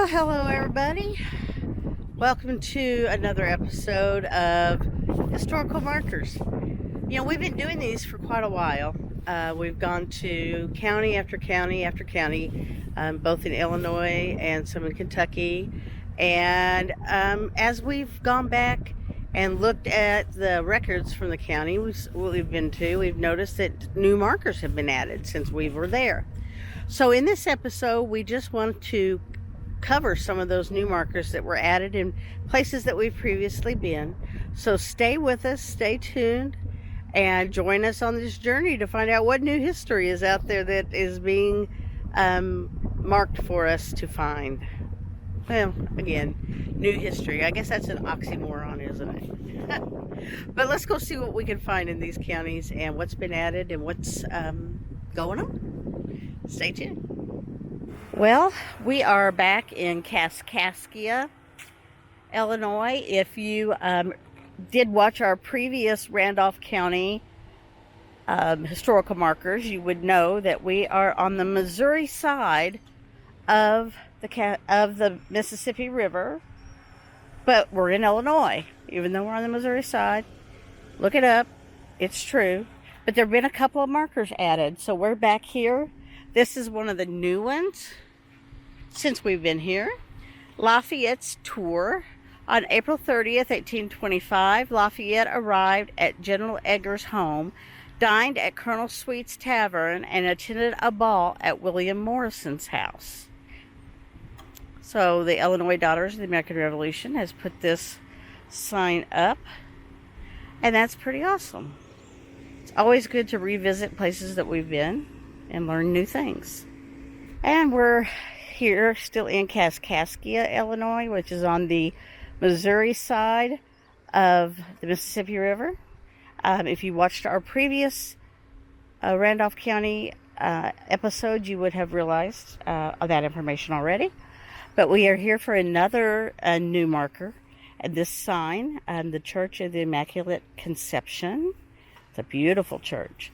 Well, hello everybody. Welcome to another episode of Historical Markers. You know, we've been doing these for quite a while. We've gone to county after county after county, both in Illinois and some in Kentucky. And as we've gone back and looked at the records from the county we've been to, we've noticed that new markers have been added since we were there. So in this episode, we just want to cover some of those new markers that were added in places that we've previously been. So stay with us, stay tuned, and join us on this journey to find out what new history is out there that is being marked for us to find. Well, again, new history. I guess that's an oxymoron, isn't it? But let's go see what we can find in these counties and what's been added and what's going on. Stay tuned. Well, we are back in Kaskaskia, Illinois. If you did watch our previous Randolph County historical markers, you would know that we are on the Missouri side of the Mississippi River, but we're in Illinois, even though we're on the Missouri side. Look it up. It's true. But there have been a couple of markers added, so we're back here. This is one of the new ones since we've been here. Lafayette's tour. On April 30th, 1825, Lafayette arrived at General Edgar's home, dined at Colonel Sweet's Tavern, and attended a ball at William Morrison's house. So the Illinois Daughters of the American Revolution has put this sign up, and that's pretty awesome. It's always good to revisit places that we've been and learn new things. And we're here still in Kaskaskia, Illinois, which is on the Missouri side of the Mississippi River. If you watched our previous Randolph County episode, you would have realized that information already. But we are here for another new marker. And this sign, the Church of the Immaculate Conception. It's a beautiful church.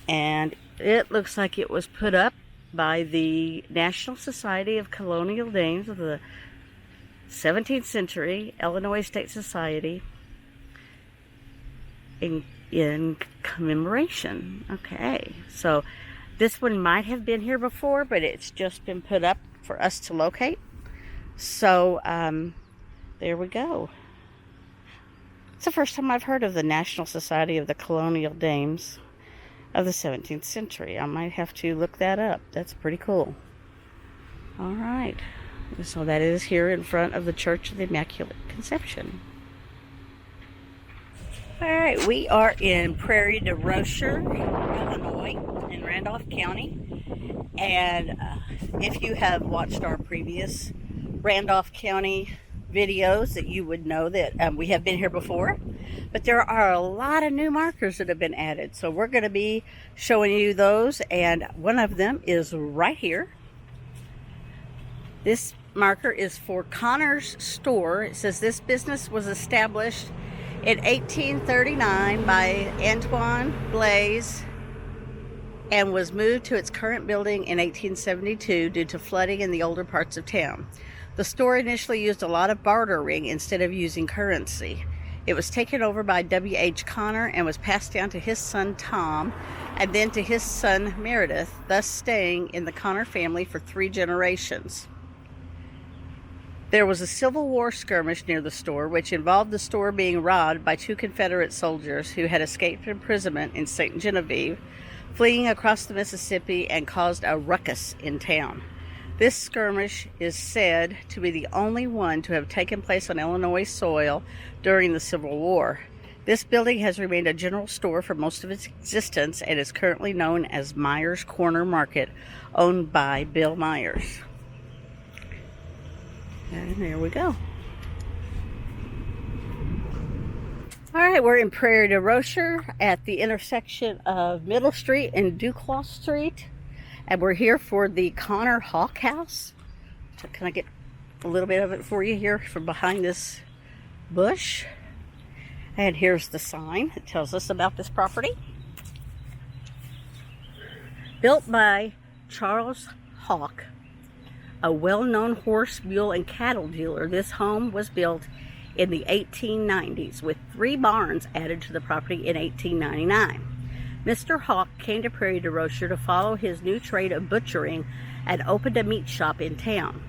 And it looks like it was put up by the National Society of Colonial Dames of the 17th century, Illinois State Society, in commemoration. Okay, so this one might have been here before, but it's just been put up for us to locate. So there we go. It's the first time I've heard of the National Society of the Colonial Dames of the 17th century. I might have to look that up. That's pretty cool. All right. So that is here in front of the Church of the Immaculate Conception. All right. We are in Prarie du Rocher, Illinois, in Randolph County. And if you have watched our previous Randolph County videos, that you would know that we have been here before. But there are a lot of new markers that have been added. So we're going to be showing you those. And one of them is right here. This marker is for Conner's store. It says this business was established in 1839 by Antoine Blaise and was moved to its current building in 1872 due to flooding in the older parts of town. The store initially used a lot of bartering instead of using currency. It was taken over by W.H. Conner and was passed down to his son Tom and then to his son Meredith, thus staying in the Conner family for 3 generations. There was a Civil War skirmish near the store, which involved the store being robbed by 2 Confederate soldiers who had escaped imprisonment in St. Genevieve, fleeing across the Mississippi, and caused a ruckus in town. This skirmish is said to be the only one to have taken place on Illinois soil during the Civil War. This building has remained a general store for most of its existence and is currently known as Myers Corner Market, owned by Bill Myers. And there we go. All right, we're in Prarie du Rocher at the intersection of Middle Street and Duclos Street. And we're here for the Conner-Hauck House. So can I get a little bit of it for you here from behind this bush? And here's the sign that tells us about this property. Built by Charles Hauck, a well-known horse, mule, and cattle dealer, this home was built in the 1890s with 3 barns added to the property in 1899. Mr. Hauck came to Prarie du Rocher to follow his new trade of butchering and opened a meat shop in town.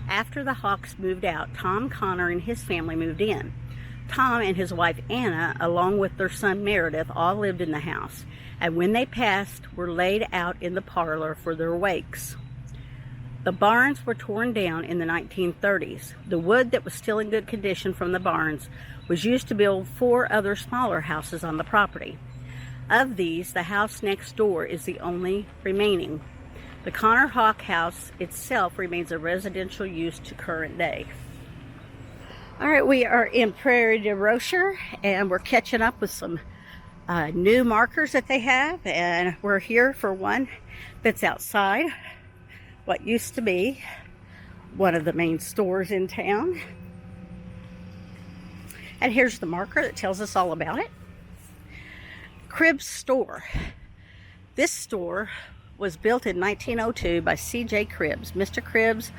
After the Haucks moved out, Tom Conner and his family moved in. Tom and his wife Anna, along with their son Meredith, all lived in the house, and when they passed, were laid out in the parlor for their wakes. The barns were torn down in the 1930s. The wood that was still in good condition from the barns was used to build 4 other smaller houses on the property. Of these, the house next door is the only remaining. The Conner-Hauck House itself remains a residential use to current day. All right, we are in Prarie du Rocher, and we're catching up with some new markers that they have, and we're here for one that's outside what used to be one of the main stores in town. And here's the marker that tells us all about it. Krib's store. This store was built in 1902 by C.J. Kribs. Mr. Kribs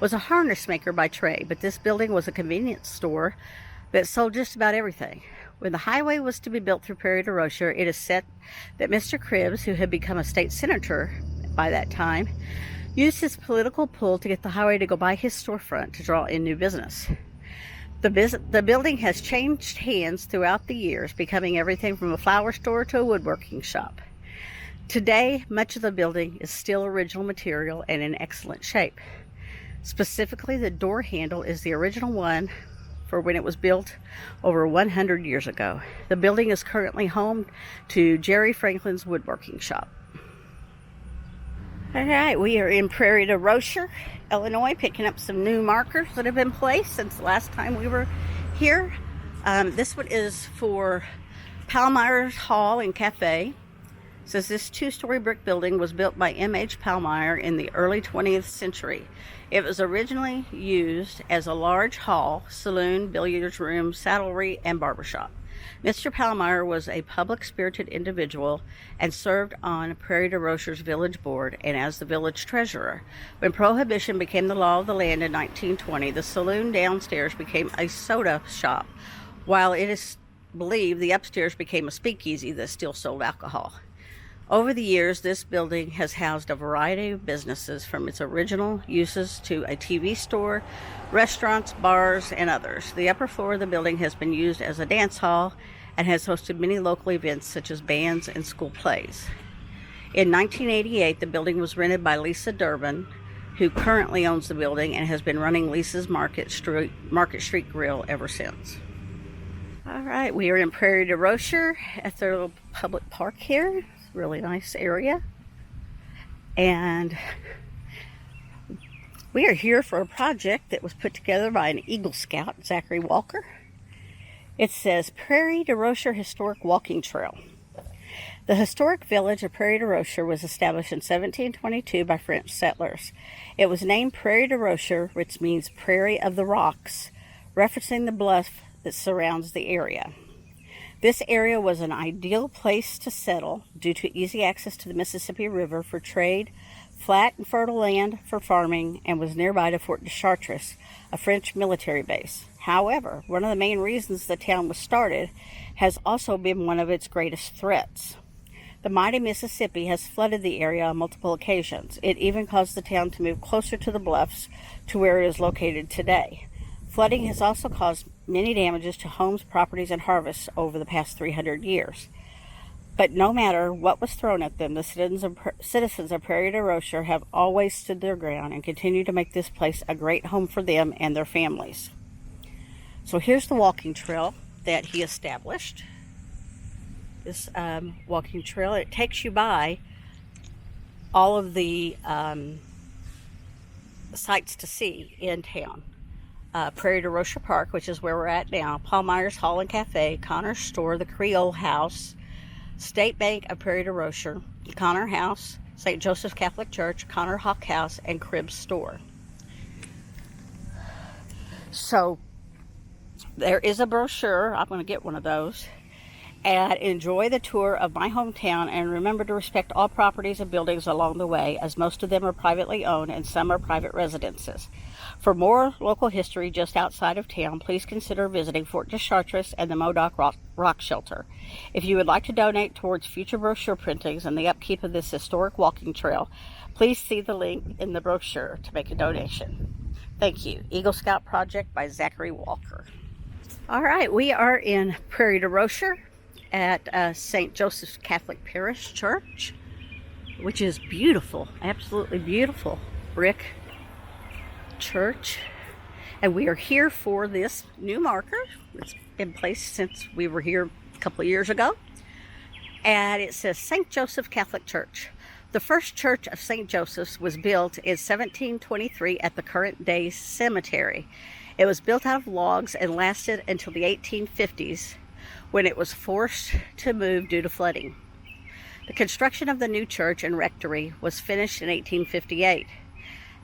was a harness maker by trade, but this building was a convenience store that sold just about everything. When the highway was to be built through Prarie du Rocher, it is said that Mr. Kribs, who had become a state senator by that time, used his political pull to get the highway to go by his storefront to draw in new business. The building has changed hands throughout the years, becoming everything from a flower store to a woodworking shop. Today, much of the building is still original material and in excellent shape. Specifically, the door handle is the original one for when it was built over 100 years ago. The building is currently home to Jerry Franklin's woodworking shop. All right, we are in Prarie du Rocher, Illinois, picking up some new markers that have been placed since the last time we were here. This one is for Palmier's Hall and Cafe. It says this 2-story brick building was built by M.H. Palmier in the early 20th century. It was originally used as a large hall, saloon, billiards room, saddlery, and barbershop. Mr. Palmier was a public-spirited individual and served on Prarie du Rocher's village board and as the village treasurer. When Prohibition became the law of the land in 1920, the saloon downstairs became a soda shop, while it is believed the upstairs became a speakeasy that still sold alcohol. Over the years, this building has housed a variety of businesses, from its original uses to a TV store, restaurants, bars, and others. The upper floor of the building has been used as a dance hall and has hosted many local events such as bands and school plays. In 1988, the building was rented by Lisa Durbin, who currently owns the building and has been running Lisa's Market Street Grill ever since. All right, we are in Prarie du Rocher at their little public park here. Really nice area, and we are here for a project that was put together by an Eagle Scout, Zachary Walker. It says Prarie du Rocher Historic Walking Trail. The historic village of Prarie du Rocher was established in 1722 by French settlers. It was named Prarie du Rocher, which means Prairie of the Rocks, referencing the bluff that surrounds the area. This area was an ideal place to settle due to easy access to the Mississippi River for trade, flat and fertile land for farming, and was nearby to Fort de Chartres, a French military base. However, one of the main reasons the town was started has also been one of its greatest threats. The mighty Mississippi has flooded the area on multiple occasions. It even caused the town to move closer to the bluffs to where it is located today. Flooding has also caused many damages to homes, properties, and harvests over the past 300 years. But no matter what was thrown at them, the citizens of Prarie du Rocher have always stood their ground and continue to make this place a great home for them and their families. So here's the walking trail that he established. This walking trail, it takes you by all of the sights to see in town. Prarie du Rocher Park, which is where we're at now, Palmier's Hall and Cafe, Conner's Store, the Creole House, State Bank of Prarie du Rocher, Conner House, St. Joseph's Catholic Church, Conner-Hauck House, and Krib's Store. So there is a brochure. I'm going to get one of those. and enjoy the tour of my hometown, and remember to respect all properties and buildings along the way, as most of them are privately owned and some are private residences. For more local history just outside of town, please consider visiting Fort de Chartres and the Modoc Rock Shelter. If you would like to donate towards future brochure printings and the upkeep of this historic walking trail, please see the link in the brochure to make a donation. Thank you. Eagle Scout Project by Zachary Walker. All right, we are in Prarie du Rocher at St. Joseph's Catholic Parish Church, which is beautiful, absolutely beautiful brick church. And we are here for this new marker. It's been placed since we were here a couple of years ago. And it says St. Joseph Catholic Church. The first church of St. Joseph's was built in 1723 at the current day cemetery. It was built out of logs and lasted until the 1850s, when it was forced to move due to flooding. The construction of the new church and rectory was finished in 1858.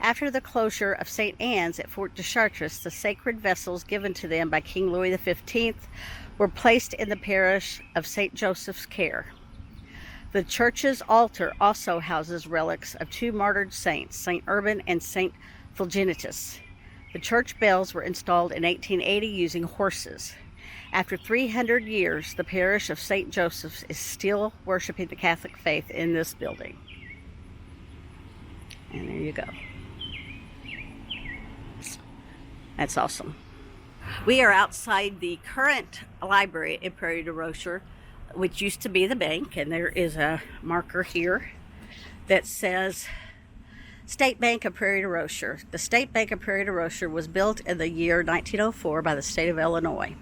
After the closure of St. Anne's at Fort de Chartres, the sacred vessels given to them by King Louis XV were placed in the parish of St. Joseph's care. The church's altar also houses relics of two martyred saints, St. Urban and St. Fulgentius. The church bells were installed in 1880 using horses. After 300 years, the parish of St. Joseph's is still worshiping the Catholic faith in this building. And there you go. That's awesome. We are outside the current library in Prarie du Rocher, which used to be the bank, and there is a marker here that says State Bank of Prarie du Rocher. The State Bank of Prarie du Rocher was built in the year 1904 by the state of Illinois.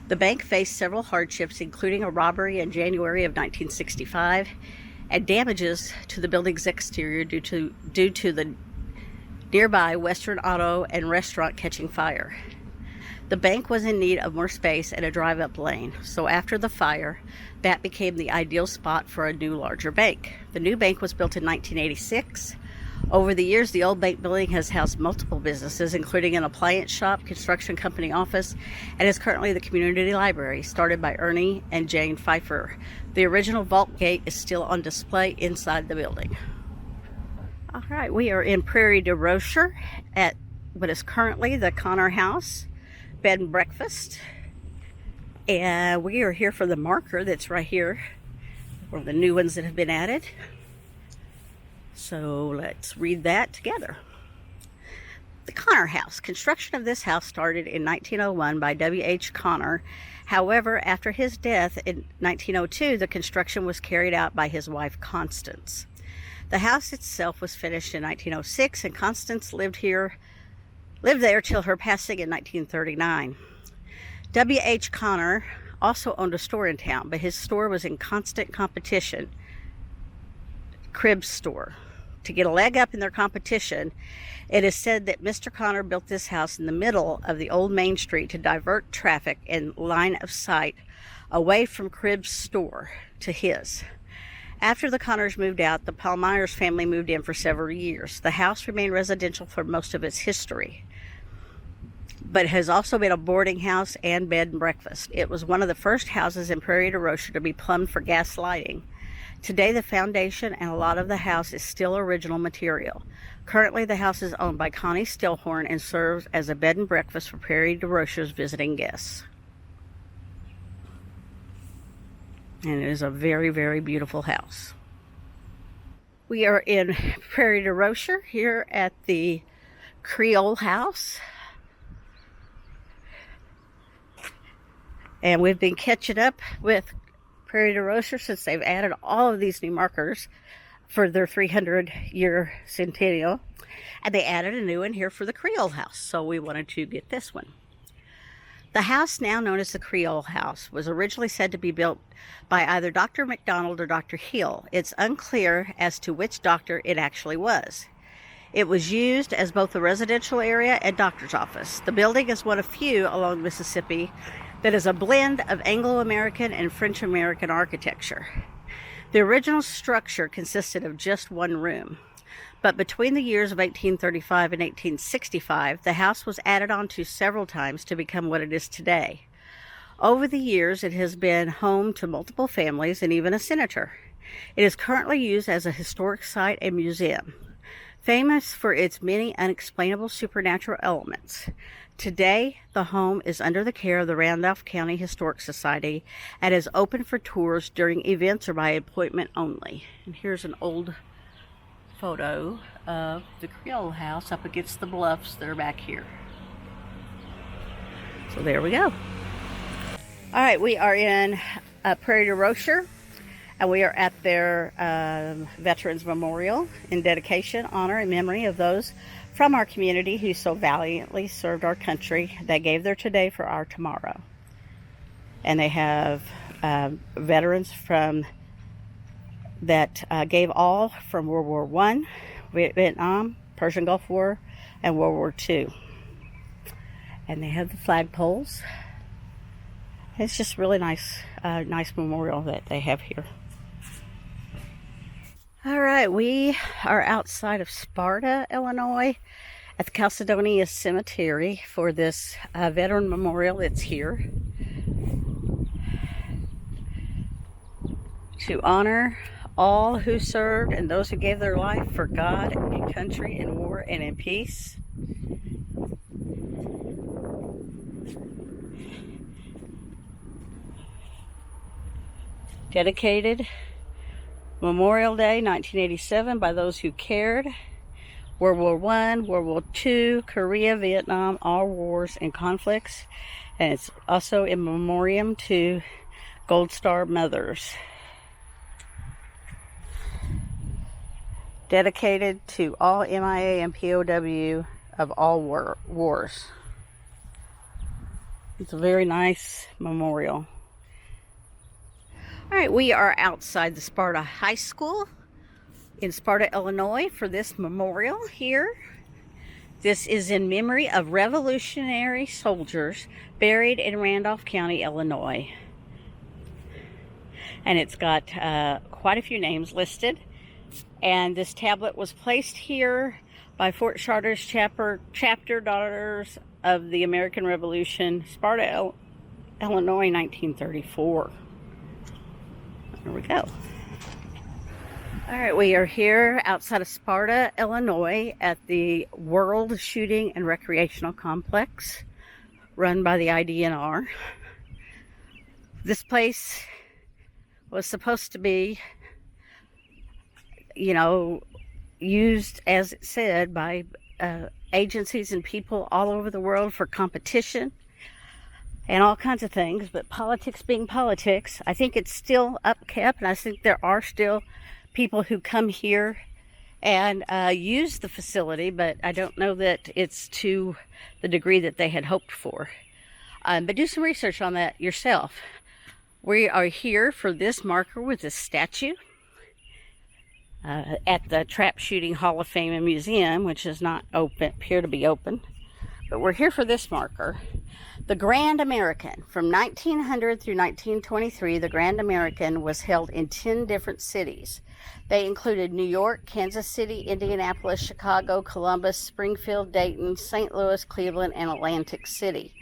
The bank faced several hardships, including a robbery in January of 1965 and damages to the building's exterior due to the nearby Western Auto and restaurant catching fire. The bank was in need of more space and a drive-up lane, so after the fire, that became the ideal spot for a new, larger bank. The new bank was built in 1986. Over the years, the old bank building has housed multiple businesses, including an appliance shop, construction company office, and is currently the community library, started by Ernie and Jane Pfeiffer. The original vault gate is still on display inside the building. All right, we are in Prarie du Rocher at what is currently the Conner-Hauck House bed and breakfast. And we are here for the marker that's right here, one of the new ones that have been added. So let's read that together. The Conner House. Construction of this house started in 1901 by W.H. Conner. However, after his death in 1902, the construction was carried out by his wife, Constance. The house itself was finished in 1906, and Constance lived there till her passing in 1939. W.H. Conner also owned a store in town, but his store was in constant competition, Krib's store. To get a leg up in their competition, it is said that Mr. Conner built this house in the middle of the old Main Street to divert traffic and line of sight away from Krib's store to his. After the Conners moved out, the Palmier family moved in for several years. The house remained residential for most of its history, but has also been a boarding house and bed and breakfast. It was one of the first houses in Prarie du Rocher to be plumbed for gas lighting. Today, the foundation and a lot of the house is still original material. Currently, the house is owned by Connie Stillhorn and serves as a bed and breakfast for Prarie du Rocher's visiting guests. And it is a very, very beautiful house. We are in Prarie du Rocher here at the Creole House. And we've been catching up with Prarie du Rocher since they've added all of these new markers for their 300-year centennial. And they added a new one here for the Creole House, so we wanted to get this one. The house, now known as the Creole House, was originally said to be built by either Dr. McDonald or Dr. Hill. It's unclear as to which doctor it actually was. It was used as both a residential area and doctor's office. The building is one of few along Mississippi that is a blend of Anglo-American and French-American architecture. The original structure consisted of just one room, but between the years of 1835 and 1865, the house was added onto several times to become what it is today. Over the years, it has been home to multiple families and even a senator. It is currently used as a historic site and museum, famous for its many unexplainable supernatural elements. Today, the home is under the care of the Randolph County Historic Society and is open for tours during events or by appointment only. And here's an old photo of the Creole House up against the bluffs that are back here. So there we go. All right, we are in Prarie du Rocher, and we are at their Veterans Memorial in dedication, honor, and memory of those from our community who so valiantly served our country. They gave their today for our tomorrow. And they have veterans from that gave all from World War I, Vietnam, Persian Gulf War, and World War II. And they have the flagpoles. It's just really nice, nice memorial that they have here. All right, we are outside of Sparta, Illinois, at the Chalcedonian Cemetery for this veteran memorial that's here to honor all who served and those who gave their life for God and country in war and in peace. Dedicated Memorial Day 1987 by those who cared. World War I, World War II, Korea, Vietnam, all wars and conflicts. And it's also in memoriam to Gold Star mothers. Dedicated to all MIA and POW of all wars. It's a very nice memorial. All right, we are outside the Sparta High School in Sparta, Illinois for this memorial here. This is in memory of Revolutionary soldiers buried in Randolph County, Illinois. And it's got quite a few names listed. And this tablet was placed here by Fort Chartres chapter Daughters of the American Revolution, Sparta, Illinois, 1934. There we go. All right, we are here outside of Sparta, Illinois at the World Shooting and Recreational Complex run by the IDNR. This place was supposed to be, used, as it said, by agencies and people all over the world for competition and all kinds of things, but politics being politics, I think it's still upkept, and I think there are still people who come here and use the facility, but I don't know that it's to the degree that they had hoped for. But do some research on that yourself. We are here for this marker with this statue at the Trap Shooting Hall of Fame and Museum, which is not open, appear to be open, but we're here for this marker. The Grand American. From 1900 through 1923, the Grand American was held in 10 different cities. They included New York, Kansas City, Indianapolis, Chicago, Columbus, Springfield, Dayton, St. Louis, Cleveland, and Atlantic City.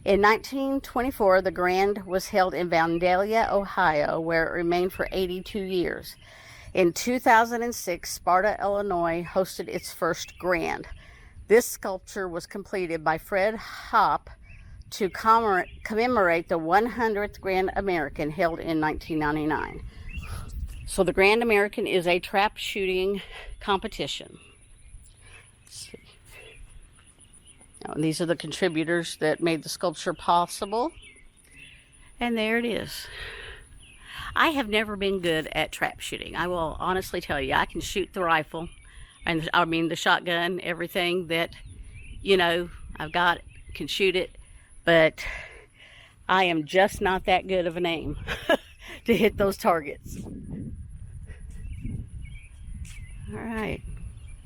In 1924, the Grand was held in Vandalia, Ohio, where it remained for 82 years. In 2006, Sparta, Illinois hosted its first Grand. This sculpture was completed by Fred Hopp to commemorate the 100th Grand American held in 1999. So the Grand American is a trap shooting competition. Let's see. Now, these are the contributors that made the sculpture possible. And there it is. I have never been good at trap shooting. I will honestly tell you, I can shoot the rifle, and the shotgun, everything that, I've got, can shoot it. But I am just not that good of an aim to hit those targets. All right.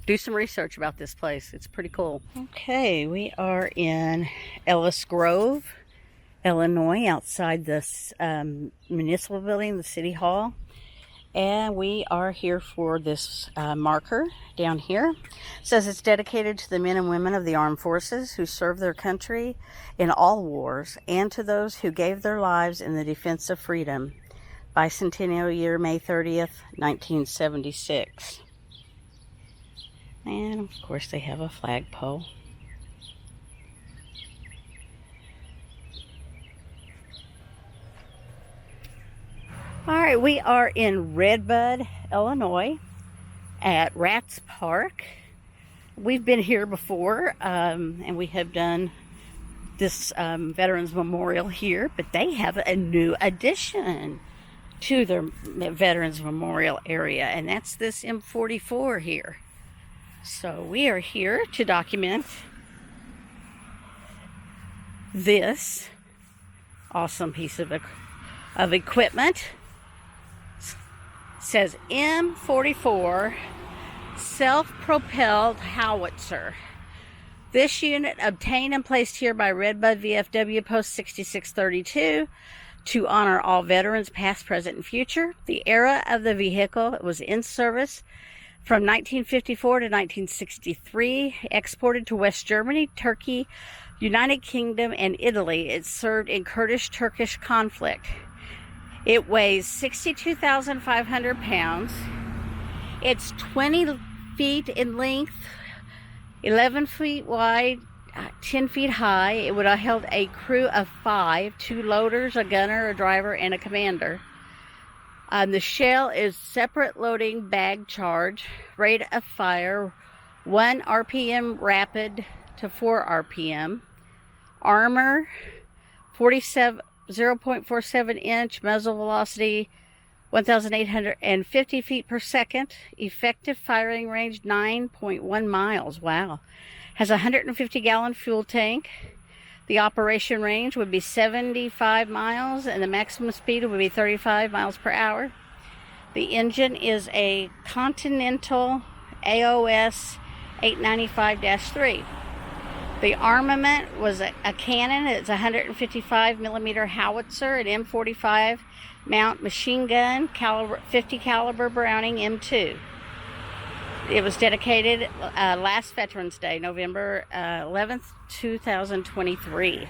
Do some research about this place. It's pretty cool. Okay, we are in Ellis Grove, Illinois, outside this municipal building, the City Hall. And we are here for this marker down here. It says it's dedicated to the men and women of the armed forces who served their country in all wars and to those who gave their lives in the defense of freedom. Bicentennial year, May 30th, 1976. And of course they have a flagpole. All right, we are in Redbud, Illinois at Rats Park. We've been here before, and we have done this Veterans Memorial here, but they have a new addition to their Veterans Memorial area, and that's this M44 here. So we are here to document this awesome piece of equipment. Says M44 self-propelled howitzer. This unit obtained and placed here by Redbud VFW Post 6632 to honor all veterans past, present, and future. The era of the vehicle, it was in service from 1954 to 1963, exported to West Germany, Turkey, United Kingdom, and Italy. It served in Kurdish-Turkish conflict. It weighs 62,500 pounds. It's 20 feet in length, 11 feet wide, 10 feet high. It would have held a crew of 5, 2 loaders, a gunner, a driver, and a commander. The shell is separate loading bag charge, rate of fire 1 RPM rapid to 4 RPM. Armor 0.47 inch, muzzle velocity 1,850 feet per second, effective firing range 9.1 miles. Wow. Has a 150 gallon fuel tank. The operation range would be 75 miles and the maximum speed would be 35 miles per hour. The engine is a Continental AOS 895-3. The armament was a cannon. It's a 155 millimeter howitzer, an M45 mount machine gun, 50 caliber Browning M2. It was dedicated last Veterans Day, November 11th, 2023.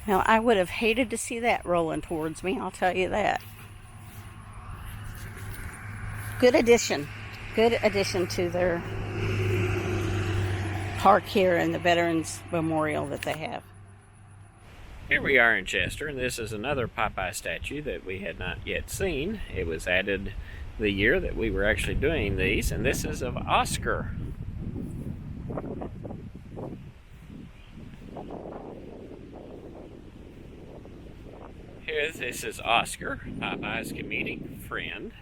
Now, I would have hated to see that rolling towards me, I'll tell you that. Good addition. Good addition to their park here and the Veterans Memorial that they have. Here we are in Chester, and this is another Popeye statue that we had not yet seen. It was added the year that we were actually doing these, and this is of Oscar. Here, this is Oscar, Popeye's comedic friend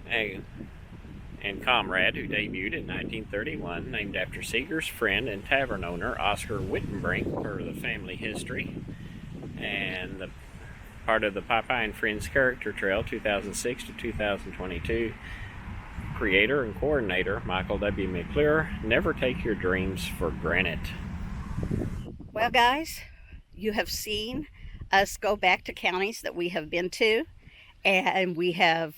and comrade who debuted in 1931, named after Seeger's friend and tavern owner Oscar Wittenbrink per the family history, and the part of the Popeye and Friends Character Trail 2006 to 2022. Creator and coordinator Michael W. McClure. Never take your dreams for granted. Well, guys, you have seen us go back to counties that we have been to, and we have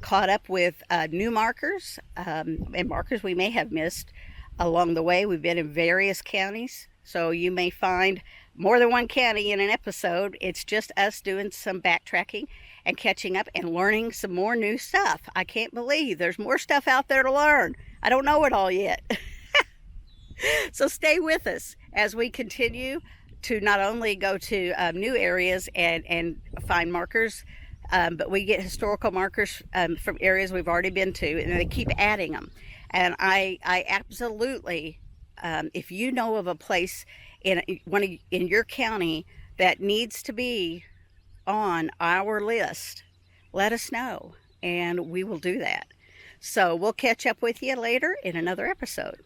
caught up with new markers and markers we may have missed along the way. We've been in various counties, so you may find more than one county in an episode. It's just us doing some backtracking and catching up and learning some more new stuff. I can't believe there's more stuff out there to learn. I don't know it all yet. So stay with us as we continue to not only go to new areas and find markers, but we get historical markers from areas we've already been to, and they keep adding them. And I absolutely, if you know of a place in your county that needs to be on our list, let us know, and we will do that. So we'll catch up with you later in another episode.